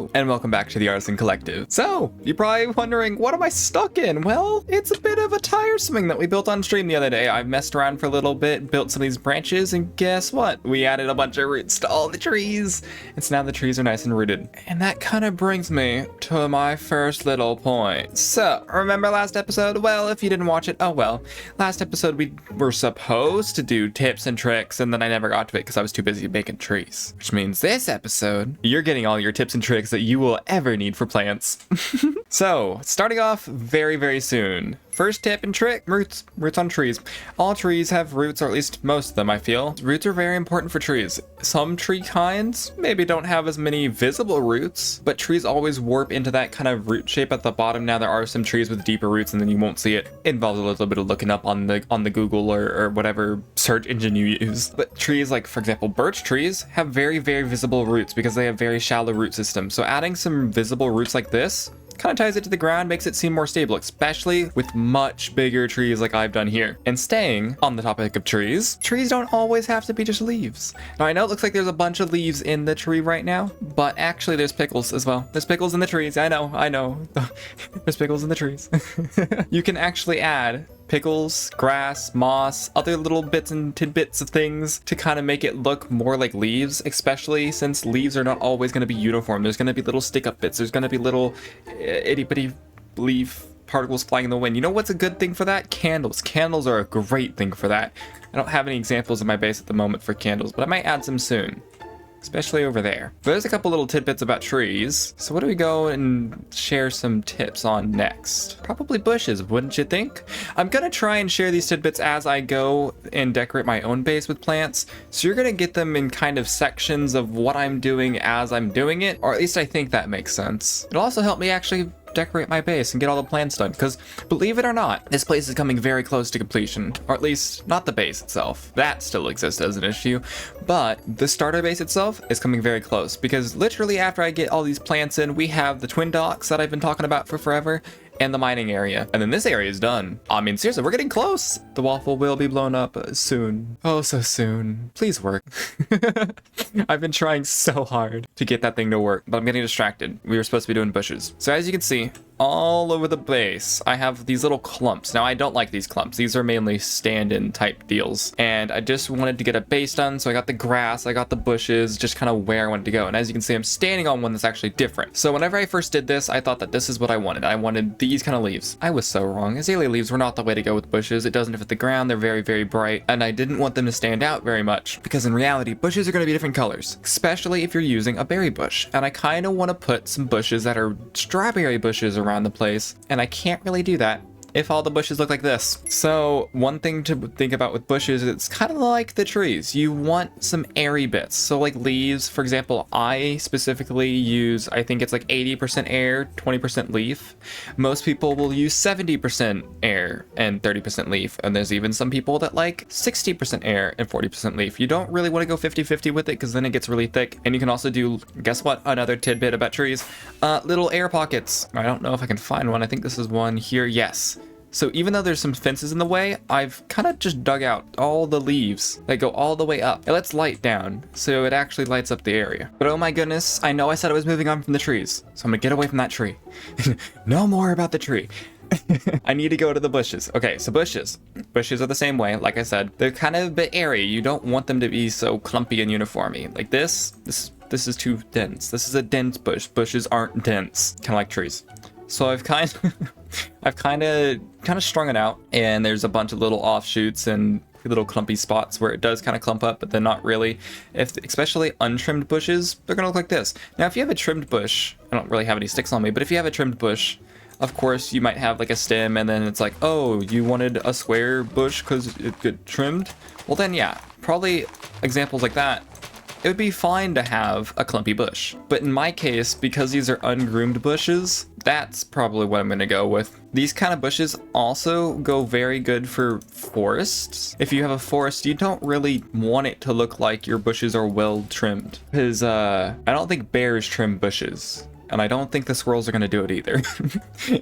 Hello, and welcome back to the Artisan Collective. So, you're probably wondering, what am I stuck in? Well, it's a bit of a tire swing that we built on stream the other day. I messed around for a little bit, built some of these branches, and guess what? We added a bunch of roots to all the trees. And so now the trees are nice and rooted. And that kind of brings me to my first little point. So, remember last episode? Well, if you didn't watch it, oh well. Last episode we were supposed to do tips and tricks, and then I never got to it because I was too busy making trees. Which means this episode, you're getting all your tips and tricks that you will ever need for plants. So, starting off very soon. First tip and trick, roots on trees. All trees have roots, or at least most of them, I feel. Roots are very important for trees. Some tree kinds maybe don't have as many visible roots, but trees always warp into that kind of root shape at the bottom. Now there are some trees with deeper roots and then you won't see it. It involves a little bit of looking up on the Google or whatever search engine you use. But trees like, for example, birch trees have very visible roots because they have very shallow root systems. So adding some visible roots like this kind of ties it to the ground, makes it seem more stable, especially with much bigger trees like I've done here. And staying on the topic of trees don't always have to be just leaves. Now I know it looks like there's a bunch of leaves in the tree right now, but actually there's pickles as well. There's pickles in the trees. I know. There's pickles in the trees. You can actually add pickles, grass, moss, other little bits and tidbits of things to kind of make it look more like leaves, especially since leaves are not always going to be uniform. There's going to be little stick-up bits. There's going to be little itty-bitty leaf particles flying in the wind. You know what's a good thing for that? Candles. Candles are a great thing for that. I don't have any examples in my base at the moment for candles, but I might add some soon. Especially over there. But there's a couple little tidbits about trees. So what do we go and share some tips on next? Probably bushes, wouldn't you think? I'm gonna try and share these tidbits as I go and decorate my own base with plants. So you're gonna get them in kind of sections of what I'm doing as I'm doing it, or at least I think that makes sense. It'll also help me actually decorate my base and get all the plants done, because believe it or not, this place is coming very close to completion, or at least not the base itself. That still exists as an issue, but the starter base itself is coming very close, because literally after I get all these plants in, we have the twin docks that I've been talking about for forever, and the mining area. And then this area is done. I mean, seriously, we're getting close. The waffle will be blown up soon. Oh, so soon. Please work. I've been trying so hard to get that thing to work, but I'm getting distracted. We were supposed to be doing bushes. So as you can see, all over the base, I have these little clumps. Now, I don't like these clumps. These are mainly stand-in type deals. And I just wanted to get a base done, so I got the grass, I got the bushes, just kind of where I wanted to go. And as you can see, I'm standing on one that's actually different. So whenever I first did this, I thought that this is what I wanted. I wanted these kind of leaves. I was so wrong. Azalea leaves were not the way to go with bushes. It doesn't fit the ground. They're very bright. And I didn't want them to stand out very much, because in reality, bushes are going to be different colors, especially if you're using a berry bush. And I kind of want to put some bushes that are strawberry bushes around the place, and I can't really do that if all the bushes look like this. So one thing to think about with bushes, it's kind of like the trees. You want some airy bits. So like leaves, for example, I specifically use, I think it's like 80% air, 20% leaf. Most people will use 70% air and 30% leaf. And there's even some people that like 60% air and 40% leaf. You don't really want to go 50-50 with it, because then it gets really thick. And you can also do, guess what? Another tidbit about trees, little air pockets. I don't know if I can find one. I think this is one here. Yes. So even though there's some fences in the way, I've kind of just dug out all the leaves that go all the way up. It lets light down, so it actually lights up the area. But oh my goodness, I know I said I was moving on from the trees, so I'm gonna get away from that tree. No more about the tree. I need to go to the bushes. Okay, so bushes. Bushes are the same way, like I said. They're kind of a bit airy. You don't want them to be so clumpy and uniformy. Like this is too dense. This is a dense bush. Bushes aren't dense, kind of like trees. So I've kind of strung it out, and there's a bunch of little offshoots and little clumpy spots where it does kind of clump up, but then not really. Especially untrimmed bushes, they're gonna look like this. Now, if you have a trimmed bush, I don't really have any sticks on me, but if you have a trimmed bush, of course, you might have like a stem, and then it's like, oh, you wanted a square bush because it got trimmed? Well then, yeah, probably examples like that. It would be fine to have a clumpy bush. But in my case, because these are ungroomed bushes, that's probably what I'm gonna go with. These kind of bushes also go very good for forests. If you have a forest, you don't really want it to look like your bushes are well trimmed. Because I don't think bears trim bushes. and I don't think the squirrels are going to do it either.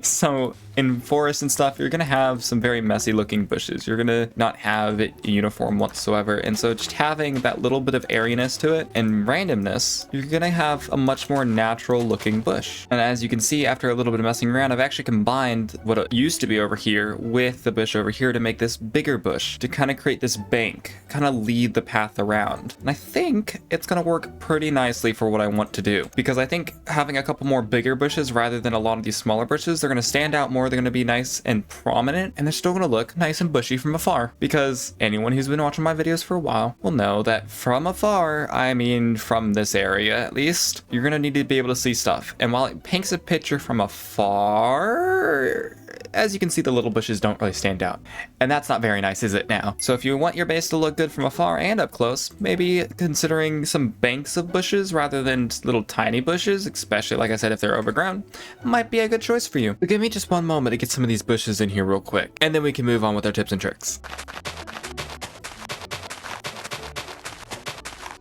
So in forests and stuff, you're going to have some very messy looking bushes. You're going to not have it uniform whatsoever. And so just having that little bit of airiness to it and randomness, you're going to have a much more natural looking bush. And as you can see, after a little bit of messing around, I've actually combined what it used to be over here with the bush over here to make this bigger bush, to kind of create this bank, kind of lead the path around. And I think it's going to work pretty nicely for what I want to do, because I think having a couple more bigger bushes rather than a lot of these smaller bushes, they're going to stand out more, they're going to be nice and prominent, and they're still going to look nice and bushy from afar. Because anyone who's been watching my videos for a while will know that from afar, I mean from this area at least, you're going to need to be able to see stuff. And while it paints a picture from afar, as you can see, the little bushes don't really stand out. And that's not very nice, is it now? So if you want your base to look good from afar and up close, maybe considering some banks of bushes rather than little tiny bushes, especially, like I said, if they're overgrown, might be a good choice for you. But give me just one moment to get some of these bushes in here real quick, and then we can move on with our tips and tricks.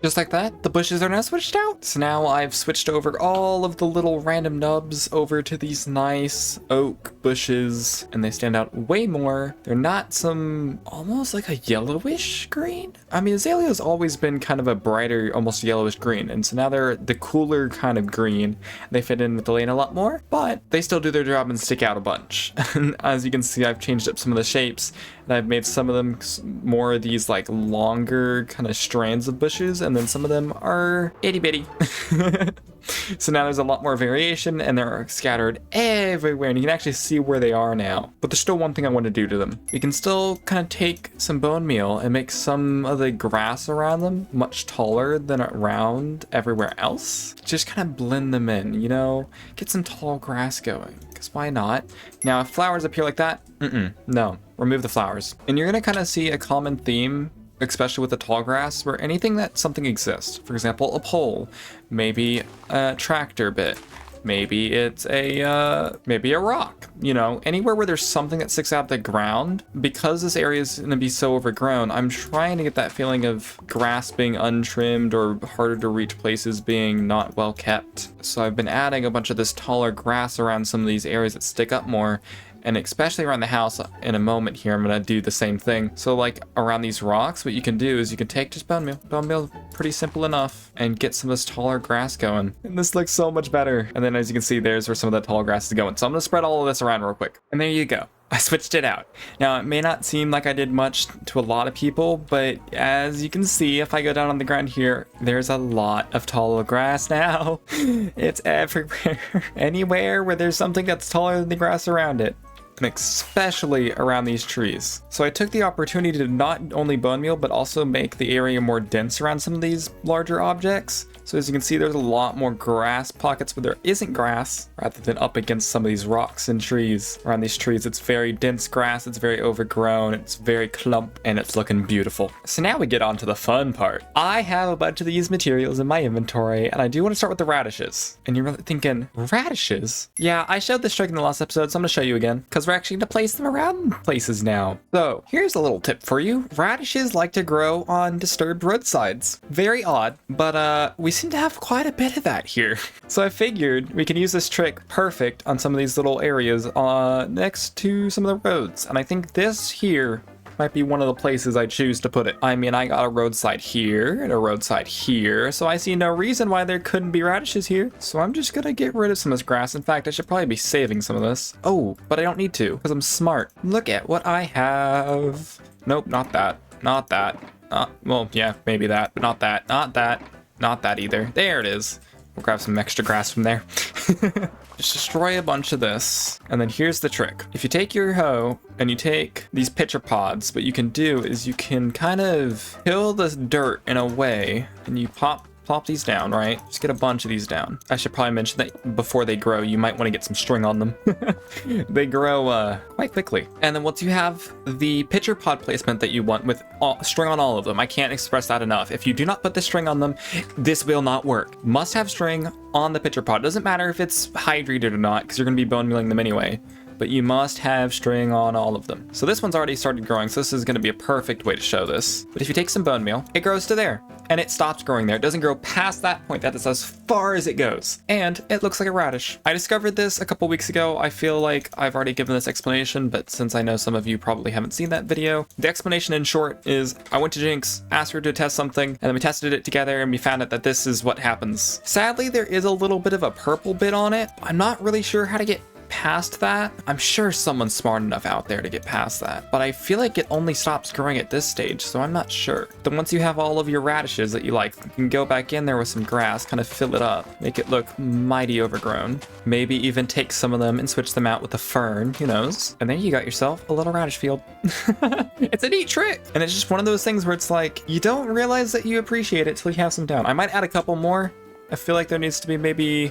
Just like that, the bushes are now switched out. So now I've switched over all of the little random nubs over to these nice oak bushes, and they stand out way more. They're not some almost like a yellowish green. I mean, azalea's always been kind of a brighter, almost yellowish green, and so now they're the cooler kind of green. They fit in with the lane a lot more, but they still do their job and stick out a bunch. And as you can see, I've changed up some of the shapes, and I've made some of them more of these like longer kind of strands of bushes, and then some of them are itty bitty. So now there's a lot more variation, and they're scattered everywhere, and you can actually see where they are now. But there's still one thing I want to do to them. We can still kind of take some bone meal and make some of the grass around them much taller than around everywhere else. Just kind of blend them in, you know, get some tall grass going, because why not? Now if flowers appear like that, no, remove the flowers. And you're gonna kind of see a common theme, especially with the tall grass, where anything that something exists, for example, a pole, maybe a tractor bit, maybe it's maybe a rock, you know, anywhere where there's something that sticks out of the ground. Because this area is going to be so overgrown, I'm trying to get that feeling of grass being untrimmed or harder to reach places being not well kept. So I've been adding a bunch of this taller grass around some of these areas that stick up more. And especially around the house, in a moment here, I'm going to do the same thing. So like around these rocks, what you can do is you can take just bone meal. Bone meal, pretty simple enough, and get some of this taller grass going. And this looks so much better. And then as you can see, there's where some of that tall grass is going. So I'm going to spread all of this around real quick. And there you go. I switched it out. Now, it may not seem like I did much to a lot of people, but as you can see, if I go down on the ground here, there's a lot of tall grass now. It's everywhere. Anywhere where there's something that's taller than the grass around it. And especially around these trees. So I took the opportunity to not only bone meal, but also make the area more dense around some of these larger objects. So as you can see, there's a lot more grass pockets where there isn't grass, rather than up against some of these rocks and trees. Around these trees, it's very dense grass, it's very overgrown, it's very clump, and it's looking beautiful. So now we get on to the fun part. I have a bunch of these materials in my inventory, and I do want to start with the radishes. And you're really thinking, radishes? Yeah, I showed this trick in the last episode, so I'm going to show you again, because we're actually going to place them around places now. So here's a little tip for you. Radishes like to grow on disturbed roadsides. Very odd, but we seem to have quite a bit of that here. So I figured we can use this trick perfect on some of these little areas next to some of the roads. And I think this here might be one of the places I choose to put it. I mean, I got a roadside here and a roadside here, so I see no reason why there couldn't be radishes here. So I'm just gonna get rid of some of this grass. In fact, I should probably be saving some of this. Oh, but I don't need to, because I'm smart. Look at what I have. Nope, not that. Not that. Well, yeah, maybe that, but not that. Not that. Not that either. There it is. We'll grab some extra grass from there. Just destroy a bunch of this. And then here's the trick. If you take your hoe and you take these pitcher pods, what you can do is you can kind of kill the dirt in a way, and you plop these down, right? Just get a bunch of these down. I should probably mention that before they grow, you might want to get some string on them. They grow quite quickly. And then once you have the pitcher pod placement that you want with string on all of them, I can't express that enough. If you do not put the string on them, this will not work. Must have string on the pitcher pod. Doesn't matter if it's hydrated or not, because you're going to be bone mealing them anyway. but you must have string on all of them. So this one's already started growing, so this is gonna be a perfect way to show this. But if you take some bone meal, it grows to there, and it stops growing there. It doesn't grow past that point. That is as far as it goes. And it looks like a radish. I discovered this a couple weeks ago. I feel like I've already given this explanation, but since I know some of you probably haven't seen that video, the explanation in short is I went to Jinx, asked her to test something, and then we tested it together and we found out that this is what happens. Sadly, there is a little bit of a purple bit on it. I'm not really sure how to get past that. I'm sure someone's smart enough out there to get past that, but I feel like it only stops growing at this stage, so I'm not sure. Then once you have all of your radishes that you like, you can go back in there with some grass, kind of fill it up, make it look mighty overgrown. Maybe even take some of them and switch them out with a fern, who knows? And then you got yourself a little radish field. It's a neat trick, and it's just one of those things where it's like, you don't realize that you appreciate it till you have some down. I might add a couple more. I feel like there needs to be maybe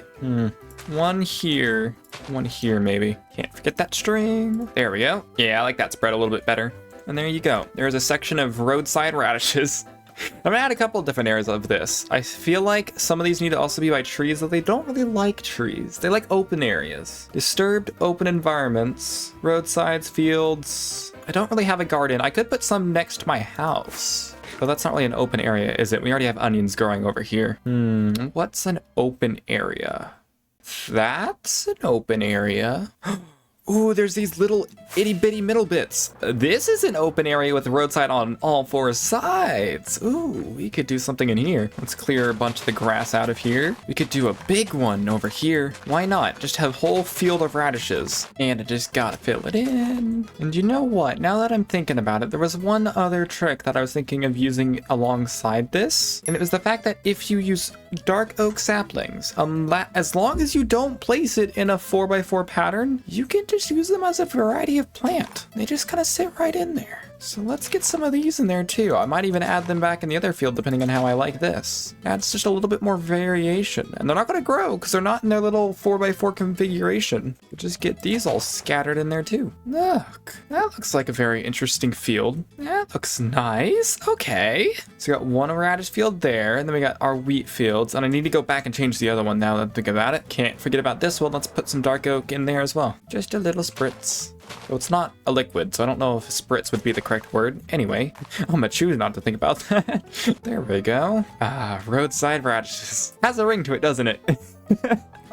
one here maybe. Can't forget that string. There we go. Yeah, I like that spread a little bit better. And there you go. There's a section of roadside radishes. I'm gonna add a couple of different areas of this. I feel like some of these need to also be by trees, though they don't really like trees. They like open areas. Disturbed open environments, roadsides, fields. I don't really have a garden. I could put some next to my house. But that's not really an open area, is it? We already have onions growing over here. What's an open area? That's an open area. Ooh, there's these little itty bitty middle bits. This is an open area with the roadside on all four sides. Ooh, we could do something in here. Let's clear a bunch of the grass out of here. We could do a big one over here. Why not? Just have a whole field of radishes. And I just gotta fill it in. And you know what? Now that I'm thinking about it, there was one other trick that I was thinking of using alongside this. And it was the fact that if you use dark oak saplings, as long as you don't place it in a 4x4 pattern, you can just use them as a variety of plant. They just kind of sit right in there. So let's get some of these in there too. I might even add them back in the other field depending on how I like this. Adds just a little bit more variation. And they're not going to grow because they're not in their little 4x4 configuration. We'll just get these all scattered in there too. Look, that looks like a very interesting field. That looks nice. Okay. So we got one radish field there, and then we got our wheat fields. And I need to go back and change the other one now that I think about it. Can't forget about this one. Let's put some dark oak in there as well. Just a little spritz. So it's not a liquid, so I don't know if spritz would be the correct word. Anyway, I'm gonna choose not to think about that. There we go. Roadside radishes. Has a ring to it, doesn't it?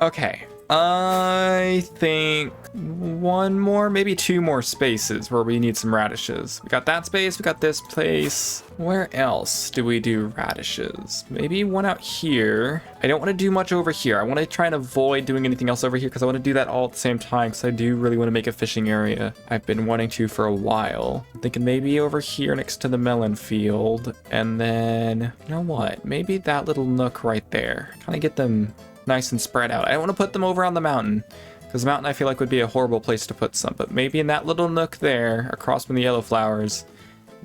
Okay. I think one more, maybe two more spaces where we need some radishes. We got that space, we got this place. Where else do we do radishes? Maybe one out here. I don't want to do much over here. I want to try and avoid doing anything else over here because I want to do that all at the same time because I do really want to make a fishing area. I've been wanting to for a while. I'm thinking maybe over here next to the melon field. And then, you know what? Maybe that little nook right there. Kind of get them nice and spread out. I don't want to put them over on the mountain because the mountain I feel like would be a horrible place to put some, but maybe in that little nook there across from the yellow flowers,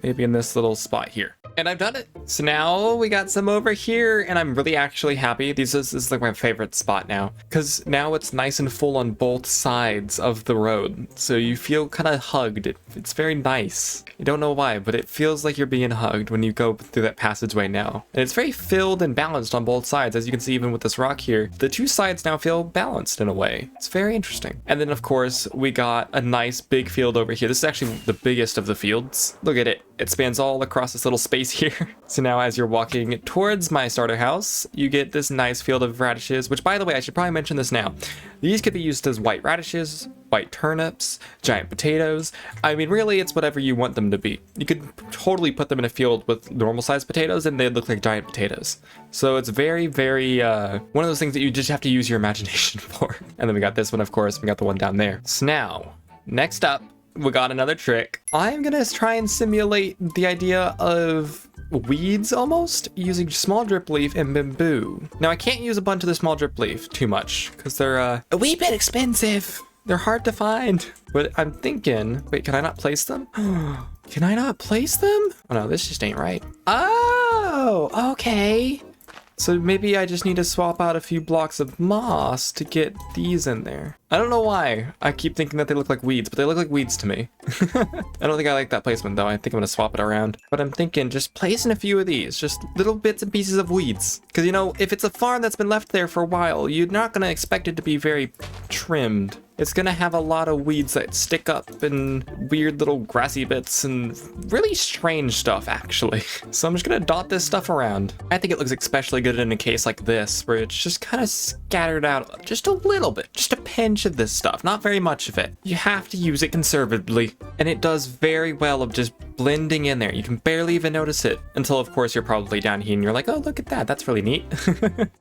maybe in this little spot here. And I've done it. So now we got some over here and I'm really actually happy. This is like my favorite spot now because now it's nice and full on both sides of the road. So you feel kind of hugged. It's very nice. You don't know why, but it feels like you're being hugged when you go through that passageway now. And it's very filled and balanced on both sides. As you can see, even with this rock here, the two sides now feel balanced in a way. It's very interesting. And then of course, we got a nice big field over here. This is actually the biggest of the fields. Look at it. It spans all across this little space here. So now as you're walking towards my starter house, you get this nice field of radishes, which by the way, I should probably mention this now. These could be used as white radishes, white turnips, giant potatoes. I mean, really, it's whatever you want them to be. You could totally put them in a field with normal sized potatoes and they'd look like giant potatoes. So it's very, very, one of those things that you just have to use your imagination for. And then we got this one, of course, we got the one down there. So now, next up, we got another trick. I'm gonna try and simulate the idea of weeds almost using small drip leaf and bamboo. Now I can't use a bunch of the small drip leaf too much because they're a wee bit expensive. They're hard to find, but I'm thinking, wait, can I not place them? Can I not place them? Oh no, this just ain't right. Oh, okay. So maybe I just need to swap out a few blocks of moss to get these in there. I don't know why I keep thinking that they look like weeds, but they look like weeds to me. I don't think I like that placement though. I think I'm gonna swap it around. But I'm thinking just placing a few of these, just little bits and pieces of weeds. Because you know, if it's a farm that's been left there for a while, you're not gonna expect it to be very trimmed. it's gonna have a lot of weeds that stick up and weird little grassy bits and really strange stuff, actually. So I'm just gonna dot this stuff around. I think it looks especially good in a case like this, where it's just kind of scattered out just a little bit, just a pinch of this stuff, not very much of it. You have to use it conservatively, and it does very well of just blending in there. You can barely even notice it until, of course, you're probably down here and you're like, oh, look at that, that's really neat.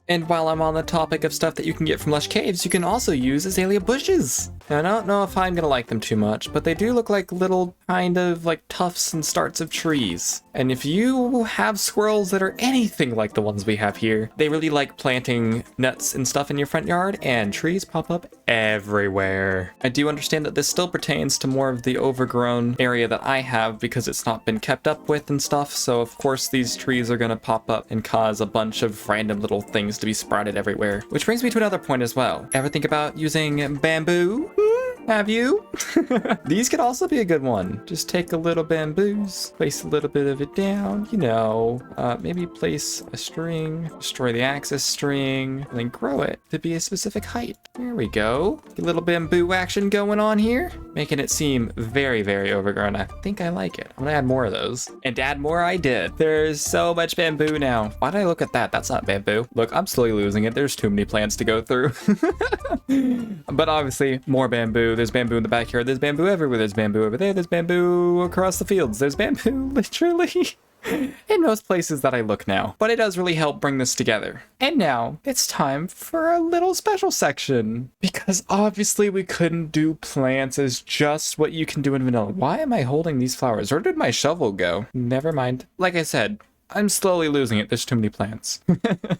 And while I'm on the topic of stuff that you can get from lush caves, you can also use azalea bushes. Now, I don't know if I'm gonna like them too much, but they do look like little kind of like tufts and starts of trees. And if you have squirrels that are anything like the ones we have here, they really like planting nuts and stuff in your front yard, and trees pop up everywhere. I do understand that this still pertains to more of the overgrown area that I have because it's not been kept up with and stuff, so of course these trees are gonna pop up and cause a bunch of random little things to be sprouted everywhere. Which brings me to another point as well. Ever think about using bamboo? Have you? These could also be a good one. Just take a little bamboos, place a little bit of it down, you know, maybe place a string, destroy the axis string, and then grow it to be a specific height. There we go. A little bamboo action going on here, making it seem very, very overgrown. I think I like it. I'm gonna add more of those. And add more I did. There's so much bamboo now. Why did I look at that? That's not bamboo. Look, I'm slowly losing it. There's too many plants to go through. But obviously, more bamboo. There's bamboo in the backyard. There's bamboo everywhere. There's bamboo over there. There's bamboo across the fields. There's bamboo literally in most places that I look now. But it does really help bring this together. And now it's time for a little special section, because obviously we couldn't do plants as just what you can do in vanilla. Why am I holding these flowers? Where did my shovel go? Never mind. Like I said, I'm slowly losing it. There's too many plants.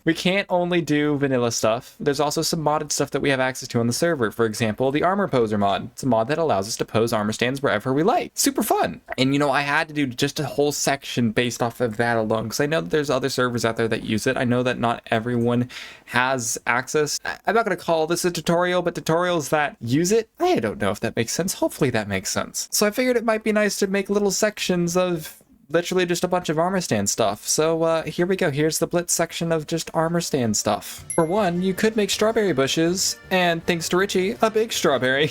We can't only do vanilla stuff. There's also some modded stuff that we have access to on the server. For example, the armor poser mod. It's a mod that allows us to pose armor stands wherever we like. Super fun. And you know, I had to do just a whole section based off of that alone, because I know that there's other servers out there that use it. I know that not everyone has access. I'm not going to call this a tutorial, but tutorials that use it, I don't know if that makes sense. Hopefully that makes sense. So I figured it might be nice to make little sections of literally just a bunch of armor stand stuff. So here we go. Here's the blitz section of just armor stand stuff. For one, you could make strawberry bushes, and thanks to Richie, a big strawberry.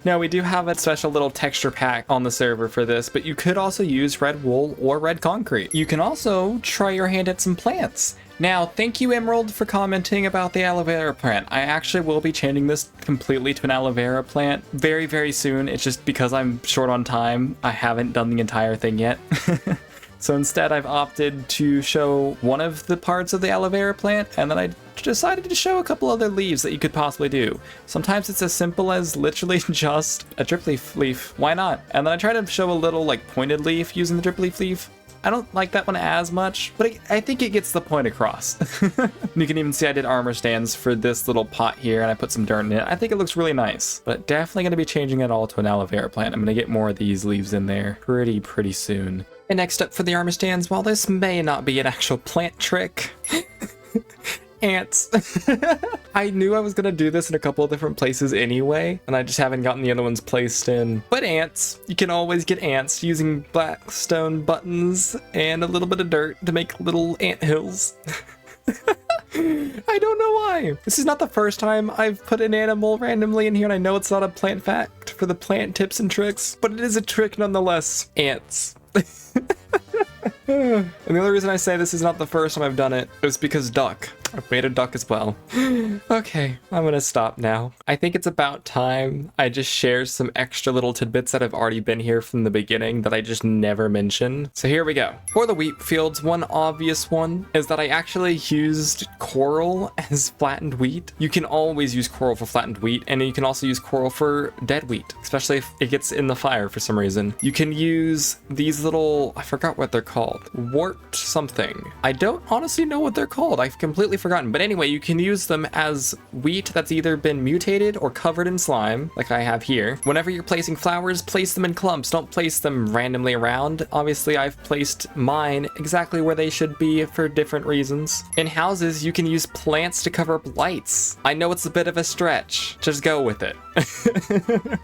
Now, we do have a special little texture pack on the server for this, but you could also use red wool or red concrete. You can also try your hand at some plants. Now, thank you, Emerald, for commenting about the aloe vera plant. I actually will be changing this completely to an aloe vera plant very, very soon. It's just because I'm short on time, I haven't done the entire thing yet. So instead, I've opted to show one of the parts of the aloe vera plant, and then I decided to show a couple other leaves that you could possibly do. Sometimes it's as simple as literally just a drip leaf. Why not? And then I try to show a little like pointed leaf using the drip leaf. I don't like that one as much, but I think it gets the point across. You can even see I did armor stands for this little pot here, and I put some dirt in it. I think it looks really nice, but definitely going to be changing it all to an aloe vera plant. I'm going to get more of these leaves in there pretty soon. And next up for the armor stands, while this may not be an actual plant trick, ants. I knew I was gonna do this in a couple of different places anyway, and I just haven't gotten the other ones placed in. But ants, you can always get ants using black stone buttons and a little bit of dirt to make little ant hills. I don't know why. This is not the first time I've put an animal randomly in here, and I know it's not a plant fact for the plant tips and tricks, but it is a trick nonetheless. Ants. And the only reason I say this is not the first time I've done it is because duck. I've made a duck as well. Okay, I'm gonna stop now. I think it's about time I just share some extra little tidbits that have already been here from the beginning that I just never mention. So here we go. For the wheat fields, one obvious one is that I actually used coral as flattened wheat. You can always use coral for flattened wheat, and you can also use coral for dead wheat, especially if it gets in the fire for some reason. You can use these little, I forgot what they're called, wart something. I don't honestly know what they're called. I've completely forgotten, but anyway, you can use them as wheat that's either been mutated or covered in slime, like I have here. Whenever you're placing flowers, place them in clumps. Don't place them randomly around. Obviously, I've placed mine exactly where they should be for different reasons. In houses, you can use plants to cover up lights. I know it's a bit of a stretch. Just go with it.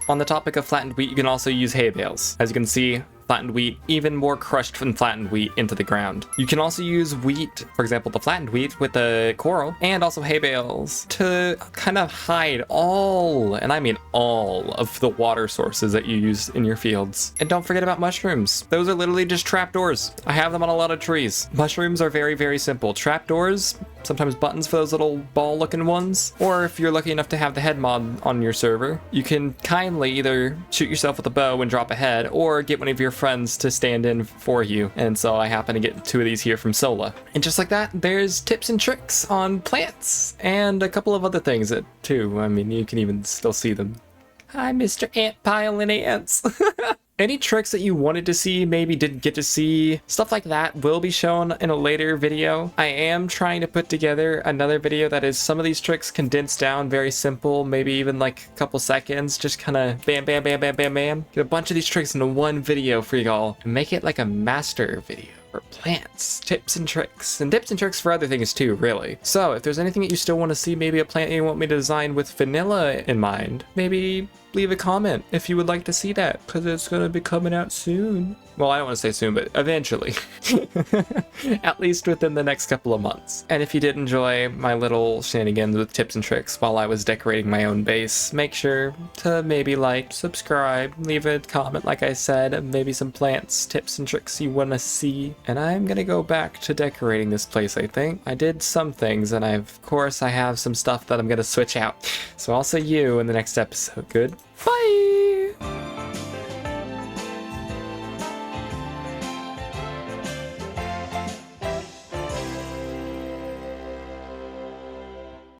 On the topic of flattened wheat, you can also use hay bales. As you can see, flattened wheat, even more crushed than flattened wheat, into the ground. You can also use wheat, for example, the flattened wheat with the coral, and also hay bales to kind of hide all, and I mean all, of the water sources that you use in your fields. And don't forget about mushrooms. Those are literally just trapdoors. I have them on a lot of trees. Mushrooms are very, very simple. Trapdoors, sometimes buttons for those little ball looking ones, or if you're lucky enough to have the head mod on your server, you can kindly either shoot yourself with a bow and drop a head, or get one of your friends to stand in for you. And so I happen to get 2 of these here from Sola. And just like that, there's tips and tricks on plants and a couple of other things that too. I mean, you can even still see them. Hi, Mr. Ant Pile and Ants. Any tricks that you wanted to see, maybe didn't get to see, stuff like that will be shown in a later video. I am trying to put together another video that is some of these tricks condensed down, very simple, maybe even like a couple seconds, just kind of bam, bam, bam, bam, bam, bam. Get a bunch of these tricks into one video for y'all and make it like a master video. For plants, tips and tricks, and tips and tricks for other things too, really. So if there's anything that you still want to see, maybe a plant you want me to design with vanilla in mind, maybe leave a comment if you would like to see that, because it's going to be coming out soon. Well, I don't want to say soon, but eventually. At least within the next couple of months. And if you did enjoy my little shenanigans with tips and tricks while I was decorating my own base, make sure to maybe like, subscribe, leave a comment like I said, maybe some plants, tips and tricks you want to see. And I'm going to go back to decorating this place, I think. I did some things, and of course I have some stuff that I'm going to switch out. So I'll see you in the next episode. Good. Bye!